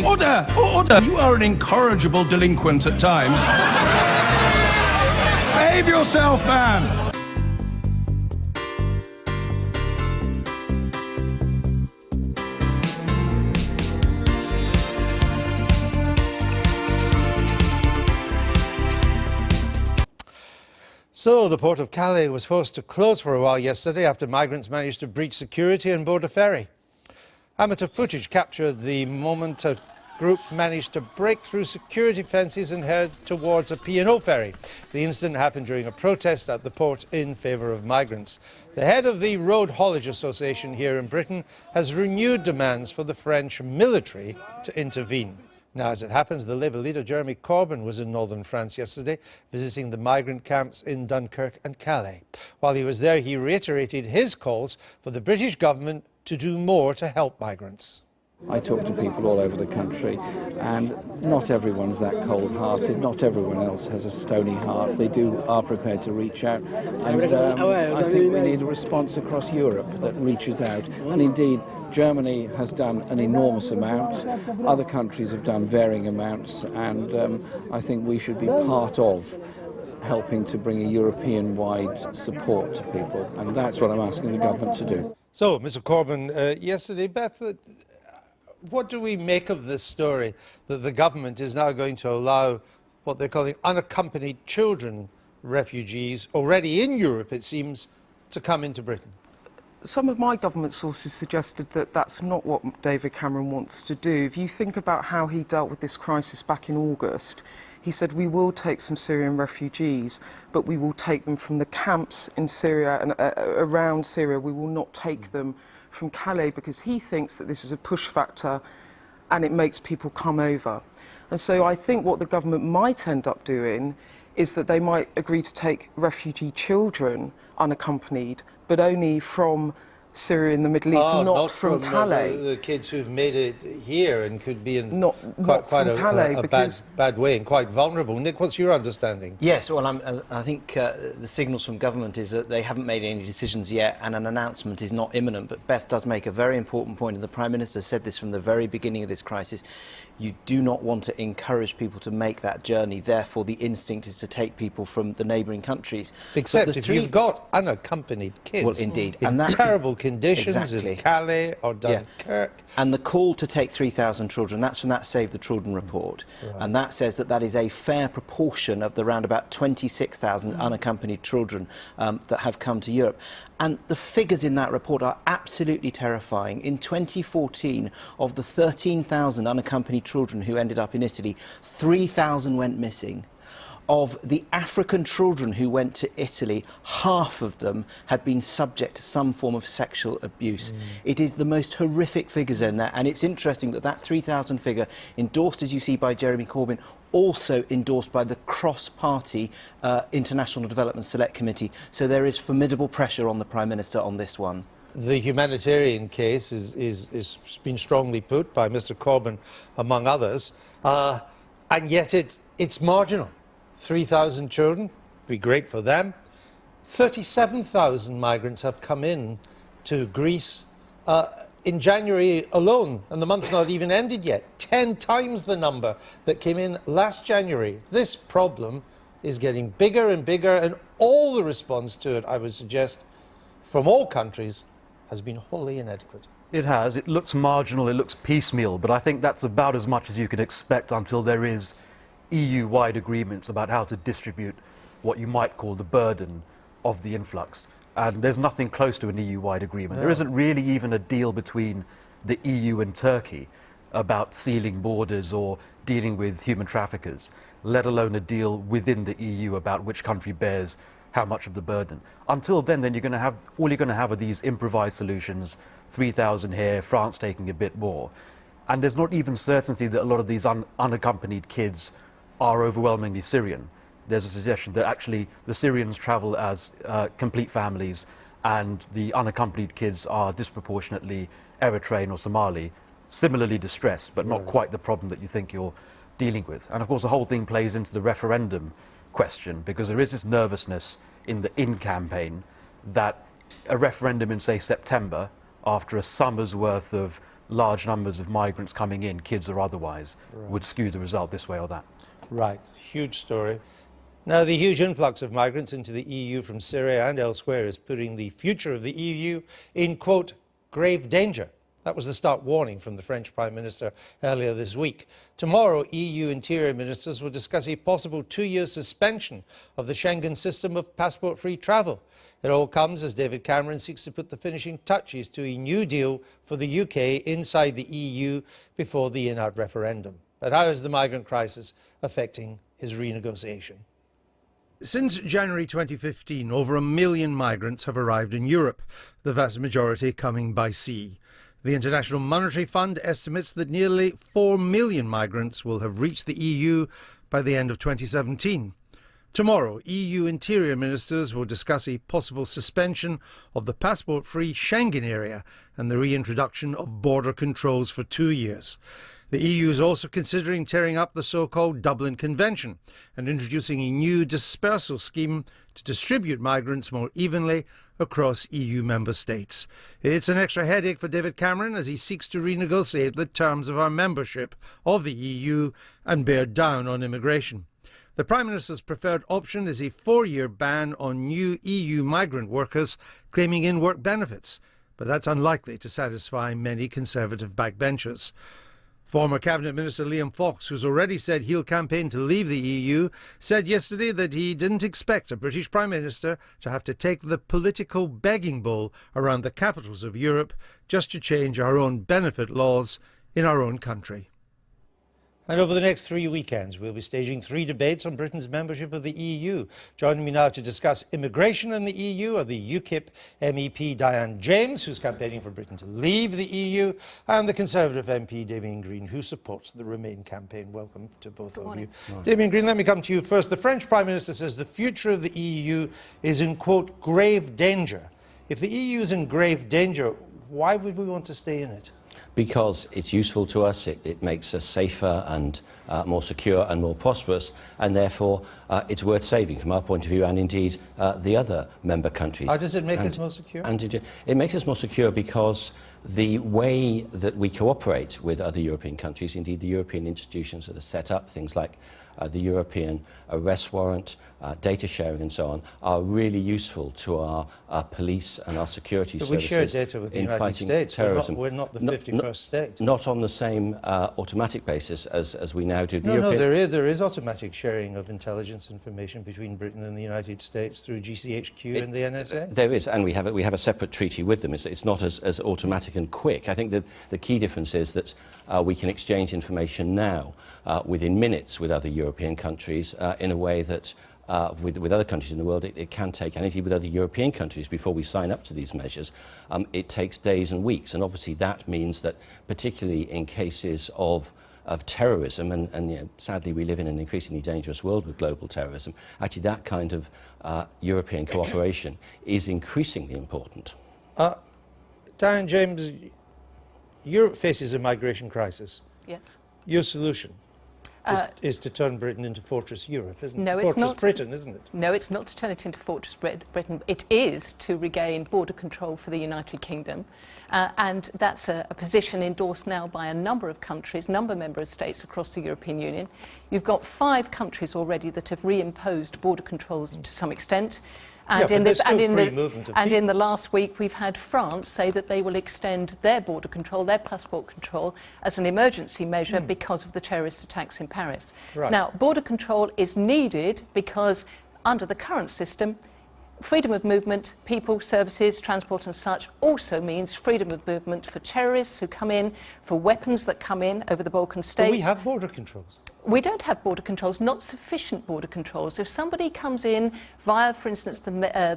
Order! Order! You are an incorrigible delinquent at times. Behave yourself, man! So the port of Calais was forced to close for a while yesterday after migrants managed to breach security and board a ferry. Amateur footage captured the moment a group managed to break through security fences and head towards a P&O ferry. The incident happened during a protest at the port in favour of migrants. The head of the Road Haulage Association here in Britain has renewed demands for the French military to intervene. Now, as it happens, the Labour leader Jeremy Corbyn was in northern France yesterday, visiting the migrant camps in Dunkirk and Calais. While he was there, he reiterated his calls for the British government to do more to help migrants. I talk to people all over the country, and not everyone's that cold-hearted. Not everyone else has a stony heart. They are prepared to reach out, and I think we need a response across Europe that reaches out. And indeed, Germany has done an enormous amount. Other countries have done varying amounts, and I think we should be part of helping to bring a European-wide support to people, and that's what I'm asking the government to do. So, Mr. Corbyn, yesterday, Beth, what do we make of this story that the government is now going to allow what they're calling unaccompanied children refugees already in Europe, it seems, to come into Britain? Some of my government sources suggested that that's not what David Cameron wants to do. If you think about how he dealt with this crisis back in August, he said we will take some Syrian refugees, but we will take them from the camps in Syria and around Syria. We will not take them from Calais, because he thinks that this is a push factor and it makes people come over. And so I think what the government might end up doing is that they might agree to take refugee children unaccompanied, but only from Syria and the Middle East, not from Calais. The kids who've made it here and could be in quite a bad way and quite vulnerable. Nick, what's your understanding? Yes, well, I think the signals from government is that they haven't made any decisions yet and an announcement is not imminent. But Beth does make a very important point, and the Prime Minister said this from the very beginning of this crisis. You do not want to encourage people to make that journey. Therefore, the instinct is to take people from the neighbouring countries. Except if you've got unaccompanied kids. Well, indeed. In terrible conditions exactly. in Calais or Dunkirk. Yeah. And the call to take 3,000 children, that's from that Save the Children report. Right. And that says that that is a fair proportion of the round about 26,000 unaccompanied children that have come to Europe. And the figures in that report are absolutely terrifying. In 2014, of the 13,000 unaccompanied children who ended up in Italy, 3,000 went missing. Of the African children who went to Italy, half of them had been subject to some form of sexual abuse. It is the most horrific figures in there, and it's interesting that that 3,000 figure, endorsed as you see by Jeremy Corbyn, also endorsed by the cross-party International Development Select Committee. So there is formidable pressure on the Prime Minister on this one. The humanitarian case is been strongly put by Mr. Corbyn, among others, and yet it's marginal. 3,000 children, be great for them. 37,000 migrants have come in to Greece in January alone, and the month's not even ended yet. 10 times the number that came in last January. This problem is getting bigger and bigger, and all the response to it, I would suggest, from all countries, has been wholly inadequate. It has. It looks marginal, it looks piecemeal, but I think that's about as much as you can expect until there is EU-wide agreements about how to distribute what you might call the burden of the influx. And there's nothing close to an EU-wide agreement. No. There isn't really even a deal between the EU and Turkey about sealing borders or dealing with human traffickers, let alone a deal within the EU about which country bears how much of the burden. Until then all you're going to have are these improvised solutions, 3,000 here, France taking a bit more. And there's not even certainty that a lot of these unaccompanied kids are overwhelmingly Syrian. There's a suggestion that actually the Syrians travel as complete families and the unaccompanied kids are disproportionately Eritrean or Somali, similarly distressed, but not quite the problem that you think you're dealing with. And of course the whole thing plays into the referendum question, because there is this nervousness in the In campaign that a referendum in, say, September, after a summer's worth of large numbers of migrants coming in, kids or otherwise, would skew the result this way or that. Right, huge story. Now, the huge influx of migrants into the EU from Syria and elsewhere is putting the future of the EU in, quote, grave danger. That was the stark warning from the French Prime Minister earlier this week. Tomorrow, EU interior ministers will discuss a possible 2-year suspension of the Schengen system of passport-free travel. It all comes as David Cameron seeks to put the finishing touches to a new deal for the UK inside the EU before the in-out referendum. But how is the migrant crisis affecting his renegotiation? Since January 2015, over 1 million migrants have arrived in Europe, the vast majority coming by sea. The International Monetary Fund estimates that nearly 4 million migrants will have reached the EU by the end of 2017. Tomorrow, EU interior ministers will discuss a possible suspension of the passport-free Schengen area and the reintroduction of border controls for 2 years. The EU is also considering tearing up the so-called Dublin Convention and introducing a new dispersal scheme to distribute migrants more evenly across EU member states. It's an extra headache for David Cameron as he seeks to renegotiate the terms of our membership of the EU and bear down on immigration. The Prime Minister's preferred option is a 4-year ban on new EU migrant workers claiming in-work benefits, but that's unlikely to satisfy many Conservative backbenchers. Former Cabinet Minister Liam Fox, who's already said he'll campaign to leave the EU, said yesterday that he didn't expect a British Prime Minister to have to take the political begging bowl around the capitals of Europe just to change our own benefit laws in our own country. And over the next 3 weekends, we'll be staging 3 debates on Britain's membership of the EU. Joining me now to discuss immigration in the EU are the UKIP MEP Diane James, who's campaigning for Britain to leave the EU, and the Conservative MP Damian Green, who supports the Remain campaign. Welcome to both of you. Damian Green, let me come to you first. The French Prime Minister says the future of the EU is in, quote, grave danger. If the EU is in grave danger, why would we want to stay in it? Because it's useful to us, it makes us safer and more secure and more prosperous, and therefore it's worth saving from our point of view, and indeed the other member countries. How does it make us more secure? And it makes us more secure because the way that we cooperate with other European countries, indeed the European institutions that are set up, things like the European arrest warrant, data sharing and so on, are really useful to our police and our security services. But we share data with the United States. Terrorism. We're not the 51st state. Not on the same automatic basis as we now do. No, there is automatic sharing of intelligence information between Britain and the United States through GCHQ and the NSA. There is, and we have a separate treaty with them. It's not as automatic and quick. I think that the key difference is that we can exchange information now within minutes with other European countries in a way that with other countries in the world it can take, and indeed with other European countries before we sign up to these measures, it takes days and weeks. And obviously that means that particularly in cases of terrorism, and you know, sadly we live in an increasingly dangerous world with global terrorism, actually that kind of European cooperation is increasingly important. Diane James, Europe faces a migration crisis. Yes. Your solution is to turn Britain into Fortress Europe, isn't it? No, Fortress it's not. Britain, isn't it? No, it's not to turn it into Fortress Britain. It is to regain border control for the United Kingdom. And that's a position endorsed now by a number of countries, number of member states across the European Union. You've got 5 countries already that have reimposed border controls to some extent. And, in the last week, we've had France say that they will extend their border control, their passport control, as an emergency measure because of the terrorist attacks in Paris. Right. Now, border control is needed because under the current system, freedom of movement, people, services, transport and such also means freedom of movement for terrorists who come in, for weapons that come in over the Balkan states. But we have border controls. We don't have border controls, not sufficient border controls. If somebody comes in via, for instance, the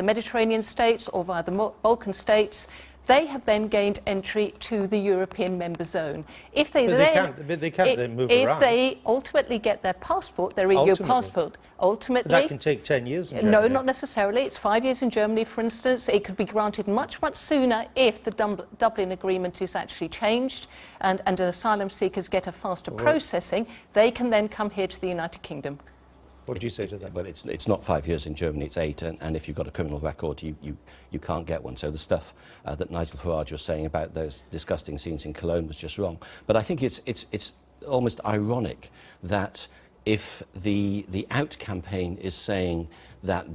Mediterranean states or via the Balkan states, they have then gained entry to the European member zone. If they can't then move around. If they ultimately get their passport, their EU passport, ultimately... But that can take 10 years in Germany. No, not necessarily. It's 5 years in Germany, for instance. It could be granted much, much sooner if the Dublin Agreement is actually changed and asylum seekers get a faster processing. They can then come here to the United Kingdom. What do you say to that? Well, it's not 5 years in Germany, it's 8, and if you've got a criminal record, you can't get one. So the stuff that Nigel Farage was saying about those disgusting scenes in Cologne was just wrong. But I think it's almost ironic that if the Out campaign is saying that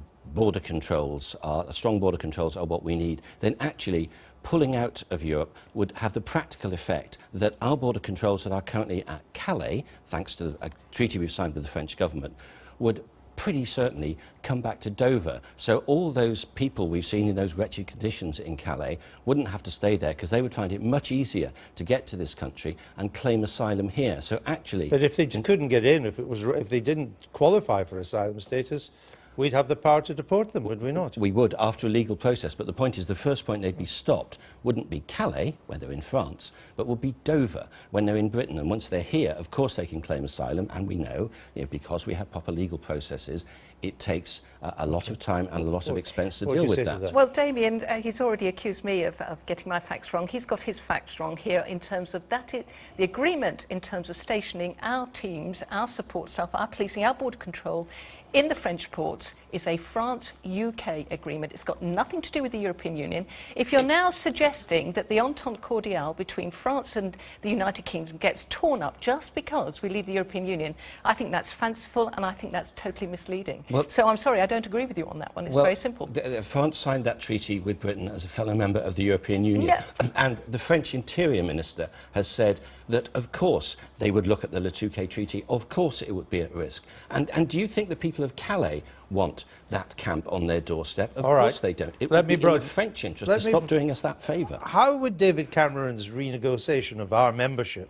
strong border controls are what we need, then actually pulling out of Europe would have the practical effect that our border controls that are currently at Calais, thanks to a treaty we've signed with the French government, would pretty certainly come back to Dover. So all those people we've seen in those wretched conditions in Calais wouldn't have to stay there, because they would find it much easier to get to this country and claim asylum here. So actually... But if they couldn't get in, if they didn't qualify for asylum status, we'd have the power to deport them, would we not? We would, after a legal process. But the point is, the first point they'd be stopped wouldn't be Calais, where they're in France, but would be Dover, when they're in Britain. And once they're here, of course they can claim asylum. And we know, because we have proper legal processes, it takes a lot of time and a lot of expense to deal with that. Well, Damian, he's already accused me of getting my facts wrong. He's got his facts wrong here in terms of the agreement in terms of stationing our teams, our support staff, our policing, our border control in the French ports is a France-UK agreement. It's got nothing to do with the European Union. If you're now suggesting that the Entente Cordiale between France and the United Kingdom gets torn up just because we leave the European Union, I think that's fanciful and I think that's totally misleading. Well, so I'm sorry, I don't agree with you on that one. It's very simple. France signed that treaty with Britain as a fellow member of the European Union. Yeah. And the French Interior Minister has said that, of course, they would look at the Le Touquet Treaty. Of course it would be at risk. And do you think the people of Calais want that camp on their doorstep? Of course they don't. It would be in the French interest to stop doing us that favour. How would David Cameron's renegotiation of our membership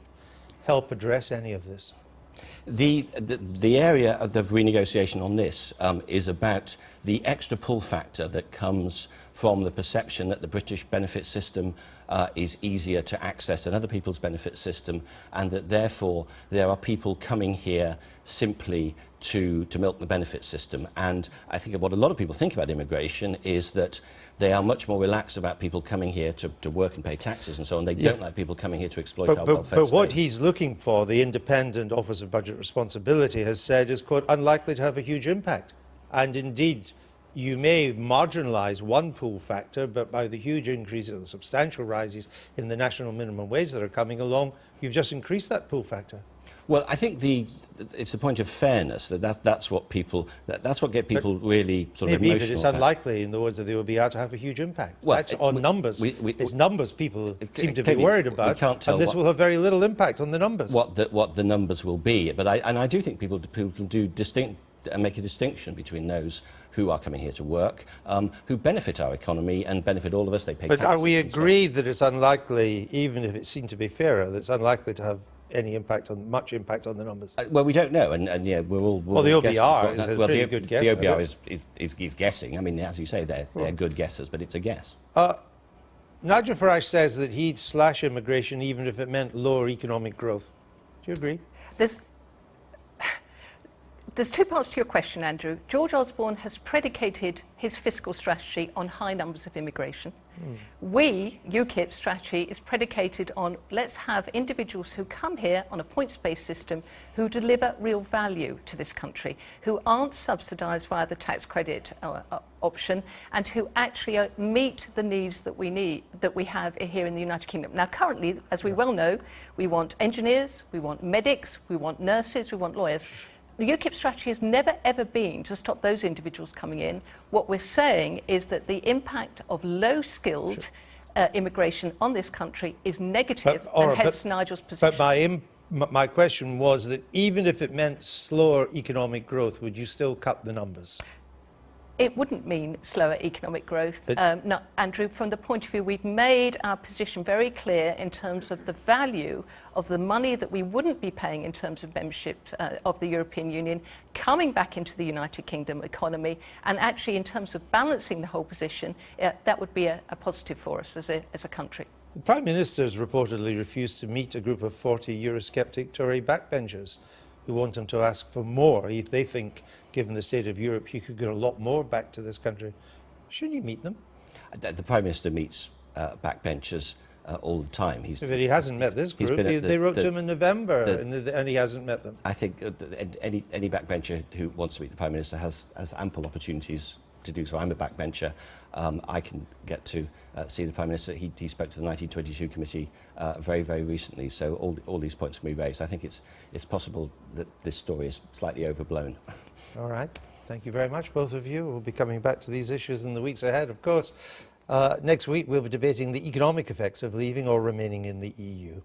help address any of this? The area of the renegotiation on this is about the extra pull factor that comes from the perception that the British benefit system is easier to access than other people's benefit system, and that therefore there are people coming here simply to milk the benefit system. And I think what a lot of people think about immigration is that they are much more relaxed about people coming here to work and pay taxes and so on. They don't like people coming here to exploit our welfare state. But what he's looking for, the Independent Office of Budget Responsibility has said, is, quote, unlikely to have a huge impact. And indeed, you may marginalise one pull factor, but by the huge increases and the substantial rises in the national minimum wage that are coming along, you've just increased that pull factor. Well, I think it's a point of fairness that's what get people really sort of emotional. But it's unlikely, in the words that they will be able to have a huge impact. Well, that's on numbers. It's numbers people seem to be worried about, can't tell and this will have very little impact on the numbers. What the numbers will be, but I do think people can make a distinction between those who are coming here to work, who benefit our economy and benefit all of us. They pay taxes. But are we agreed that it's unlikely, even if it seemed to be fairer, that it's unlikely to have any much impact on the numbers? Well, we don't know, and yeah, we're all well, the OBR is a pretty good guess. The OBR is guessing. I mean, as you say, they're good guesses, but it's a guess. Nigel Farage says that he'd slash immigration even if it meant lower economic growth. Do you agree? There's two parts to your question, Andrew. George Osborne has predicated his fiscal strategy on high numbers of immigration. UKIP's strategy is predicated on let's have individuals who come here on a points-based system who deliver real value to this country, who aren't subsidised via the tax credit option, and who actually meet the needs that we have here in the United Kingdom. Now, currently, as we well know, we want engineers, we want medics, we want nurses, we want lawyers. The UKIP strategy has never ever been to stop those individuals coming in. What we're saying is that the impact of low-skilled immigration on this country is negative, and hence Nigel's position. But my question was that even if it meant slower economic growth, would you still cut the numbers? It wouldn't mean slower economic growth. No, Andrew, from the point of view, we've made our position very clear in terms of the value of the money that we wouldn't be paying in terms of membership of the European Union coming back into the United Kingdom economy, and actually in terms of balancing the whole position, that would be a positive for us as a country. The Prime Minister has reportedly refused to meet a group of 40 Eurosceptic Tory backbenchers who want him to ask for more. They think, given the state of Europe, he could get a lot more back to this country. Shouldn't you meet them? The Prime Minister meets backbenchers all the time. But he hasn't met this group. They wrote to him in November, and he hasn't met them. I think any backbencher who wants to meet the Prime Minister has ample opportunities to do so. I'm a backbencher. I can get to see the Prime Minister. He spoke to the 1922 committee very, very recently, so all these points can be raised. I think it's possible that this story is slightly overblown. All right. Thank you very much, both of you. We'll be coming back to these issues in the weeks ahead, of course. Next week, we'll be debating the economic effects of leaving or remaining in the EU.